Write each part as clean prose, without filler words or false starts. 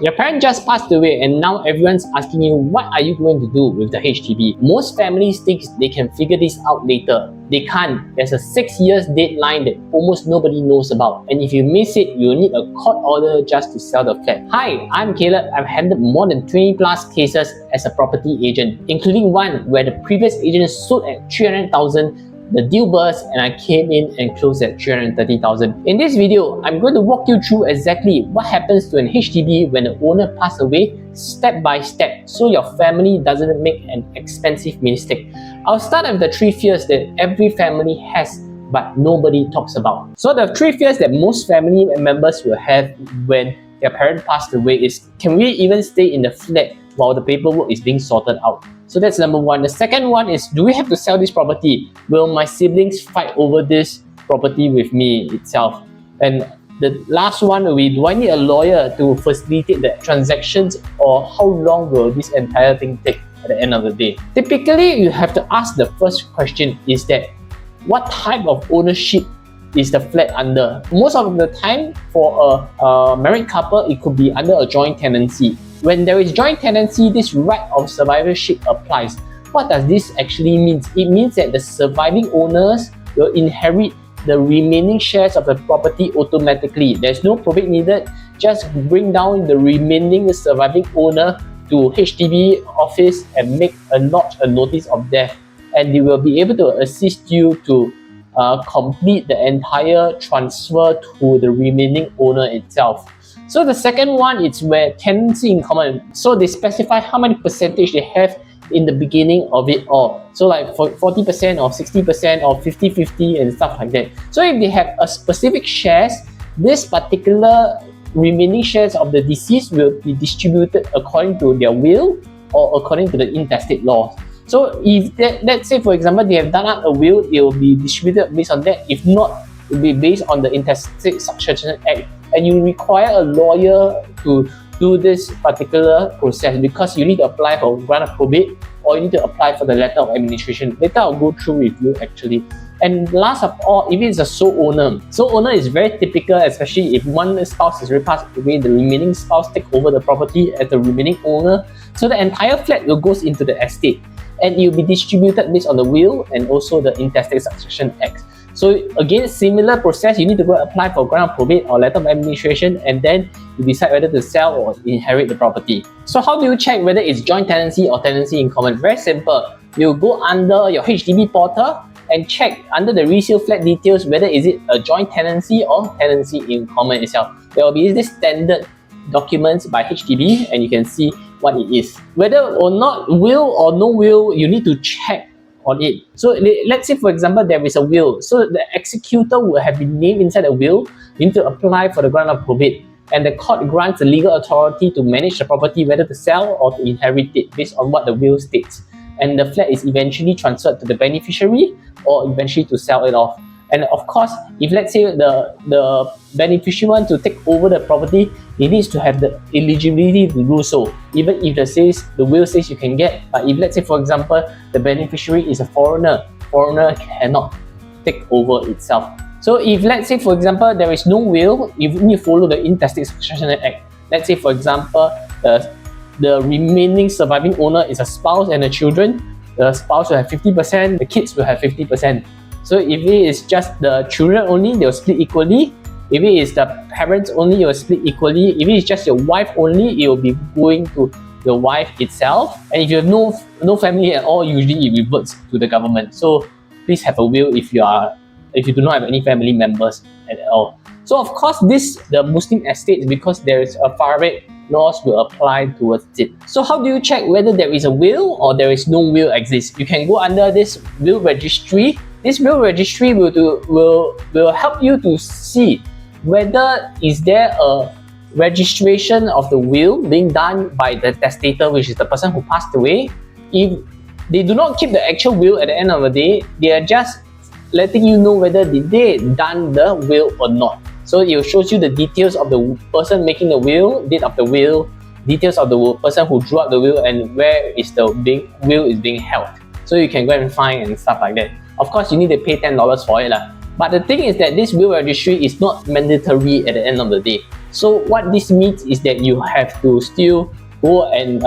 Your parent just passed away and now everyone's asking you, what are you going to do with the HDB? Most families think they can figure this out later. They can't. There's a 6 years deadline that almost nobody knows about. And if you miss it, you'll need a court order just to sell the flat. Hi, I'm Caleb. I've handled more than 20 plus cases as a property agent, including one where the previous agent sold at 300,000. The deal burst and I came in and closed at 330,000. In this video, I'm going to walk you through exactly what happens to an HDB when the owner passes away, step by step, so your family doesn't make an expensive mistake. I'll start with the 3 fears that every family has but nobody talks about. So the 3 fears that most family members will have when their parent passed away is, can we even stay in the flat while the paperwork is being sorted out? So that's number one. The second one is, do we have to sell this property? Will my siblings fight over this property with me itself? And the last one will be, do I need a lawyer to facilitate the transactions, or how long will this entire thing take at the end of the day? Typically, you have to ask the first question is that, what type of ownership is the flat under? Most of the time, for a married couple, it could be under a joint tenancy. When there is joint tenancy, this right of survivorship applies. What does this actually mean? It means that the surviving owners will inherit the remaining shares of the property automatically. There's no probate needed. Just bring down the remaining surviving owner to HDB office and make a notice of death, and they will be able to assist you to complete the entire transfer to the remaining owner itself. So the second one is where tenancy in common. So they specify how many percentage they have in the beginning of it all. So like for 40% or 60% or 50-50 and stuff like that. So if they have a specific shares, this particular remaining shares of the deceased will be distributed according to their will or according to the intestate laws. So if let's say for example they have done out a will, it will be distributed based on that. If not, it will be based on the Intestate Succession Act. And you require a lawyer to do this particular process because you need to apply for grant of probate, or you need to apply for the letter of administration. Later I'll go through with you actually. And last of all, if it's a sole owner. Sole owner is very typical, especially if one spouse is already passed away, the remaining spouse take over the property as the remaining owner. So the entire flat will go into the estate and it will be distributed based on the will and also the Intestate Succession Act. So again, similar process, you need to go apply for grant of probate or letter of administration, and then you decide whether to sell or inherit the property. So how do you check whether it's joint tenancy or tenancy in common? Very simple. You go under your HDB portal and check under the resale flat details whether is it a joint tenancy or tenancy in common itself. There will be this standard documents by HDB and you can see what it is. Whether or not will or no will, you need to check on it. So let's say for example there is a will, so the executor will have been named inside the will. You need to apply for the grant of probate, and the court grants the legal authority to manage the property, whether to sell or to inherit it based on what the will states. And the flat is eventually transferred to the beneficiary or eventually to sell it off. And of course, if let's say the beneficiary wants to take over the property, he needs to have the eligibility to do so. Even if the will says you can get, but if let's say for example the beneficiary is a foreigner cannot take over itself. So if let's say for example there is no will, you need to follow the Intestate Succession Act. Let's say for example the remaining surviving owner is a spouse and the children. The spouse will have 50%, the kids will have 50%. So if it is just the children only, they'll split equally. If it is the parents only, it will split equally. If it is just your wife only, it will be going to your wife itself. And if you have no family at all, usually it reverts to the government. So please have a will if you do not have any family members at all. So of course, the Muslim estates, because there is a Probate laws will apply towards it. So how do you check whether there is a will or there is no will exist? You can go under this will registry. This will registry will help you to see whether is there a registration of the will being done by the testator, which is the person who passed away. If they do not keep the actual will at the end of the day, they are just letting you know whether they done the will or not. So it shows you the details of the person making the will, date of the will, details of the person who drew up the will, and where is the will is being held. So you can go and find and stuff like that. Of course, you need to pay $10 for it. But the thing is that this will registry is not mandatory at the end of the day. So what this means is that you have to still go and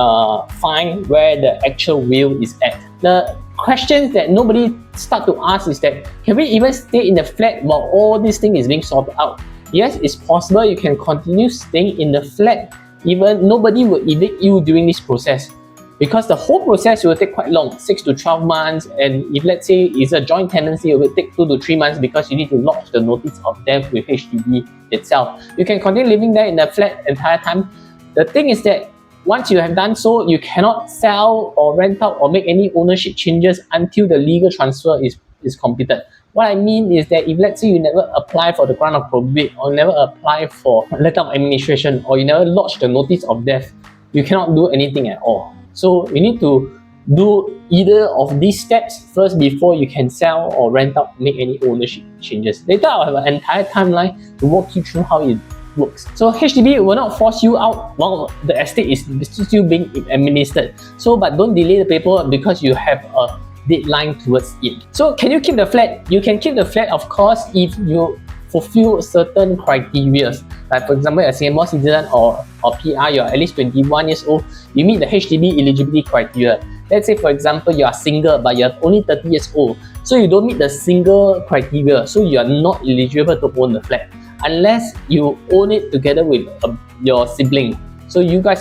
find where the actual will is at. The questions that nobody start to ask is that, can we even stay in the flat while all this thing is being sorted out? Yes, it's possible you can continue staying in the flat, even nobody will evict you during this process. Because the whole process will take quite long, 6 to 12 months, and if let's say it's a joint tenancy, it will take 2 to 3 months because you need to lodge the notice of death with HDB itself. You can continue living there in the flat entire time. The thing is that once you have done so, you cannot sell or rent out or make any ownership changes until the legal transfer is completed. What I mean is that if let's say you never apply for the grant of probate, or never apply for letter of administration, or you never lodge the notice of death, you cannot do anything at all. So you need to do either of these steps first before you can sell or rent out, make any ownership changes. Later I'll have an entire timeline to walk you through how it works. So HDB will not force you out while the estate is still being administered. So but don't delay the paperwork because you have a deadline towards it. So can you keep the flat? You can keep the flat, of course, if you fulfill certain criteria. Like for example, a Singapore citizen or PR, you're at least 21 years old, you meet the HDB eligibility criteria. Let's say for example, you are single but you're only 30 years old, so you don't meet the single criteria, so you are not eligible to own the flat unless you own it together with your sibling. So you guys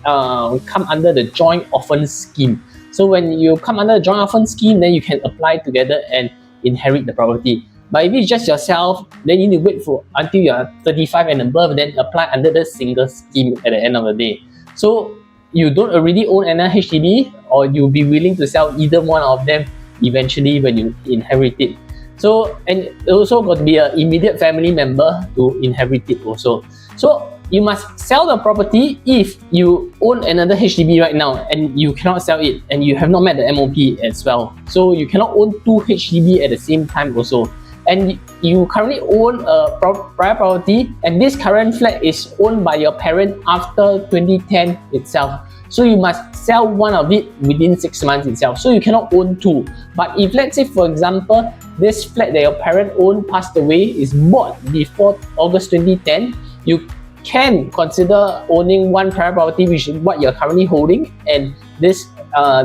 come under the joint orphan scheme. So when you come under the joint orphan scheme, then you can apply together and inherit the property. But if it's just yourself, then you need to wait for until you are 35 and above, then apply under the single scheme at the end of the day. So you don't already own another HDB, or you'll be willing to sell either one of them eventually when you inherit it. So, and it also got to be an immediate family member to inherit it also. So you must sell the property if you own another HDB right now and you cannot sell it and you have not met the MOP as well. So you cannot own 2 HDB at the same time also. And you currently own a prior property, and this current flat is owned by your parent after 2010 itself. So you must sell one of it within 6 months itself. So you cannot own 2. But if let's say for example, this flat that your parent owned passed away, is bought before August 2010, you can consider owning one prior property, which is what you're currently holding, and this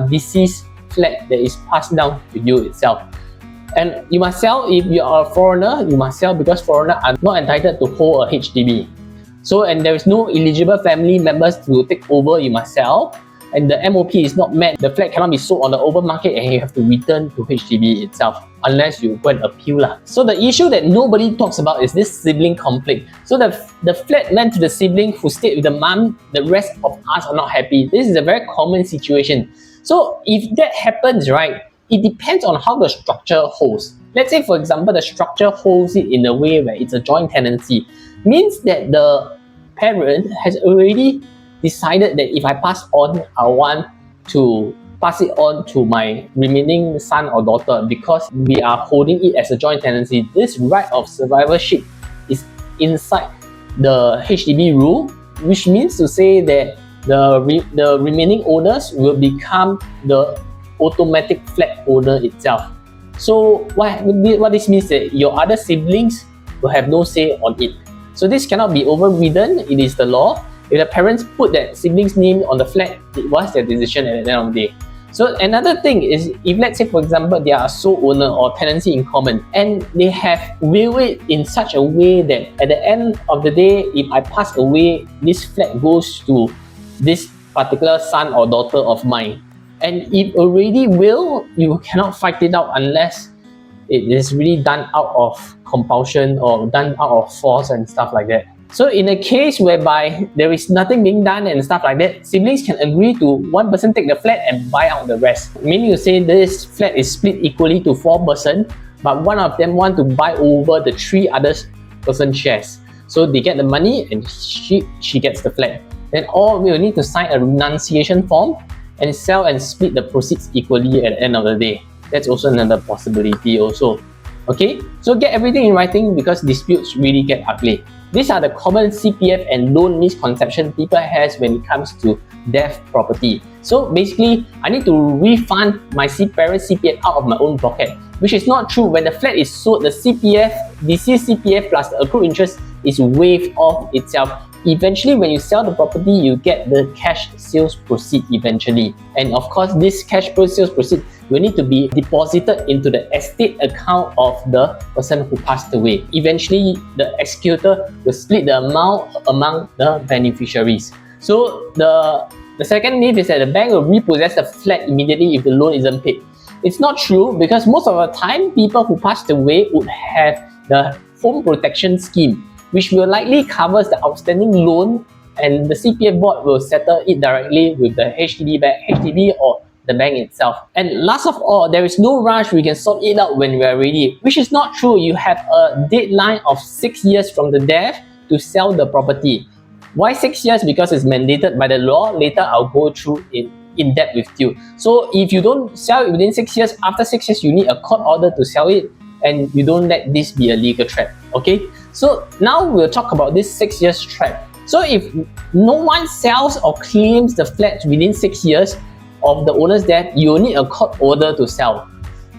deceased flat that is passed down to you itself. And you must sell if you are a foreigner. You must sell because foreigners are not entitled to hold a HDB. So, and there is no eligible family members to take over, you must sell. And the MOP is not met, the flat cannot be sold on the open market, and you have to return to HDB itself unless you go and appeal. So the issue that nobody talks about is this sibling conflict. So the flat lent to the sibling who stayed with the mom, the rest of us are not happy. This is a very common situation. So if that happens, right, it depends on how the structure holds. Let's say for example, the structure holds it in a way where it's a joint tenancy. Means that the parent has already decided that if I pass on, I want to pass it on to my remaining son or daughter because we are holding it as a joint tenancy. This right of survivorship is inside the HDB rule, which means to say that the remaining owners will become the automatic flat owner itself. So what this means that your other siblings will have no say on it. So this cannot be overridden, it is the law. If the parents put that sibling's name on the flat, it was their decision at the end of the day. So another thing is, if let's say for example they are a sole owner or tenancy in common, and they have willed it in such a way that at the end of the day, if I pass away, this flat goes to this particular son or daughter of mine. And if already will, you cannot fight it out unless it is really done out of compulsion or done out of force and stuff like that. So in a case whereby there is nothing being done and stuff like that, siblings can agree to one person take the flat and buy out the rest. Meaning you say this flat is split equally to 4 persons, but one of them want to buy over the 3 other person shares. So they get the money and she gets the flat. Then all we will need to sign a renunciation form and sell and split the proceeds equally at the end of the day. That's also another possibility also. Okay, so get everything in writing because disputes really get ugly. These are the common CPF and loan misconceptions people has when it comes to death property. So basically, I need to refund my parents' CPF out of my own pocket, which is not true. When the flat is sold, the CPF, deceased CPF plus the accrued interest is waived off itself. Eventually, when you sell the property, you get the cash sales proceed eventually. And of course, this cash sales proceed will need to be deposited into the estate account of the person who passed away. Eventually, the executor will split the amount among the beneficiaries. So the second myth is that the bank will repossess the flat immediately if the loan isn't paid. It's not true, because most of the time, people who passed away would have the home protection scheme, which will likely covers the outstanding loan, and the CPF board will settle it directly with the HDB or the bank itself. And last of all, there is no rush. We can sort it out when we are ready, which is not true. You have a deadline of 6 years from the death to sell the property. Why 6 years? Because it's mandated by the law. Later, I'll go through it in depth with you. So if you don't sell it within 6 years, after 6 years, you need a court order to sell it, and you don't let this be a legal trap. Okay, so now we'll talk about this 6 years trap. So if no one sells or claims the flat within 6 years of the owner's death, you will need a court order to sell.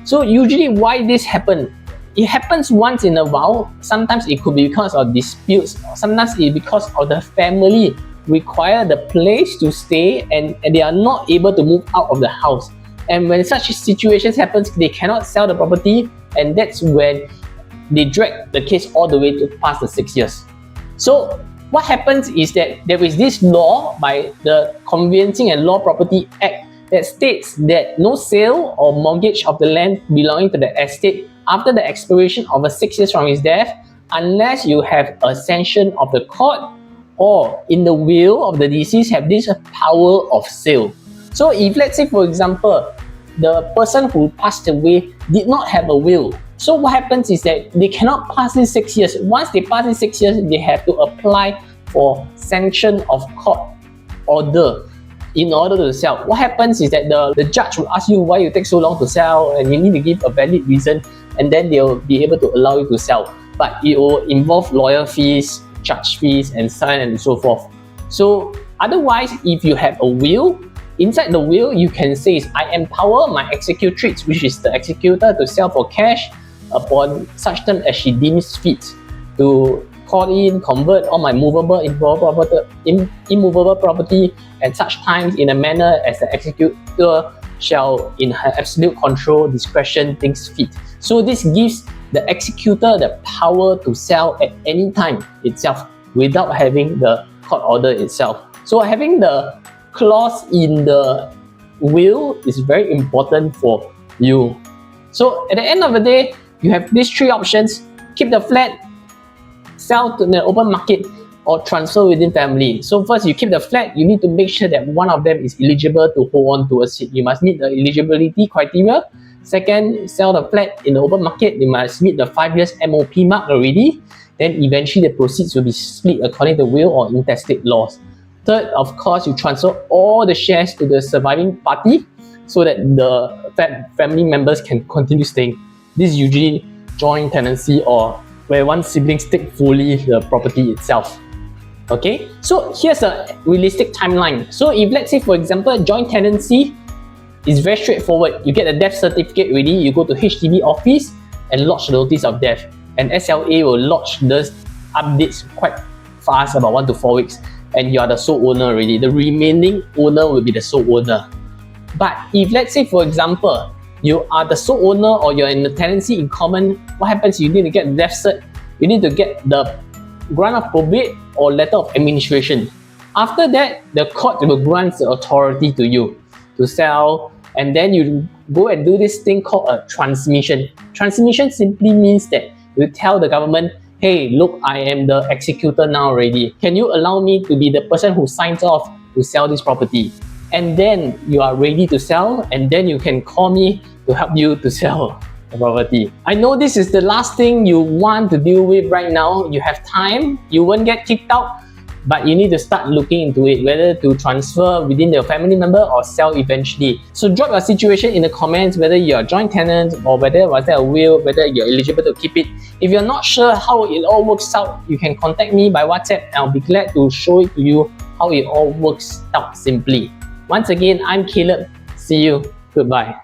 So usually why this happens? It happens once in a while. Sometimes it could be because of disputes. Sometimes it's because of the family require the place to stay and they are not able to move out of the house. And when such situations happens, they cannot sell the property, and that's when they drag the case all the way to past the 6 years. So what happens is that there is this law by the Conveyancing and Law Property Act that states that no sale or mortgage of the land belonging to the estate after the expiration of 6 years from his death, unless you have a sanction of the court or in the will of the deceased have this power of sale. So if, let's say for example, the person who passed away did not have a will, so what happens is that they cannot pass in 6 years. Once they pass in 6 years, they have to apply for sanction of court order in order to sell. What happens is that the judge will ask you why you take so long to sell, and you need to give a valid reason, and then they'll be able to allow you to sell. But it will involve lawyer fees, charge fees, and so on and so forth. So otherwise, if you have a will, inside the will you can say is, I empower my executrix, which is the executor, to sell for cash upon such term as she deems fit, to call in, convert all my movable, immovable property at such times in a manner as the executor shall in her absolute control, discretion, thinks fit. So this gives the executor the power to sell at any time itself without having the court order itself. So having the clause in the will is very important for you. So at the end of the day, you have these three options: keep the flat, sell to the open market, or transfer within family. So first, you keep the flat, you need to make sure that one of them is eligible to hold on to a seat. You must meet the eligibility criteria. Second, sell the flat in the open market, you must meet the 5 years MOP mark already. Then eventually the proceeds will be split according to will or intestate laws. Third, of course, you transfer all the shares to the surviving party so that the family members can continue staying. This is usually joint tenancy, or where one sibling takes fully the property itself. Okay, so here's a realistic timeline. So if, let's say for example, joint tenancy is very straightforward. You get a death certificate ready, you go to HDB office and lodge the notice of death, and SLA will lodge those updates quite fast, about 1 to 4 weeks, and you are the sole owner already. The remaining owner will be the sole owner. But if, let's say for example, you are the sole owner or you're in the tenancy in common, what happens? You need to get death cert, you need to get the grant of probate or letter of administration. After that, the court will grant the authority to you to sell, and then you go and do this thing called a transmission. Transmission simply means that you tell the government, hey, look, I am the executor now already. Can you allow me to be the person who signs off to sell this property? And then you are ready to sell, and then you can call me to help you to sell the property. I know this is the last thing you want to deal with right now. You have time, you won't get kicked out, but you need to start looking into it, whether to transfer within your family member or sell eventually. So drop your situation in the comments, whether you're a joint tenant or whether was there a will, whether you're eligible to keep it. If you're not sure how it all works out, you can contact me by WhatsApp and I'll be glad to show it to you how it all works out simply. Once again, I'm Caleb. See you. Goodbye.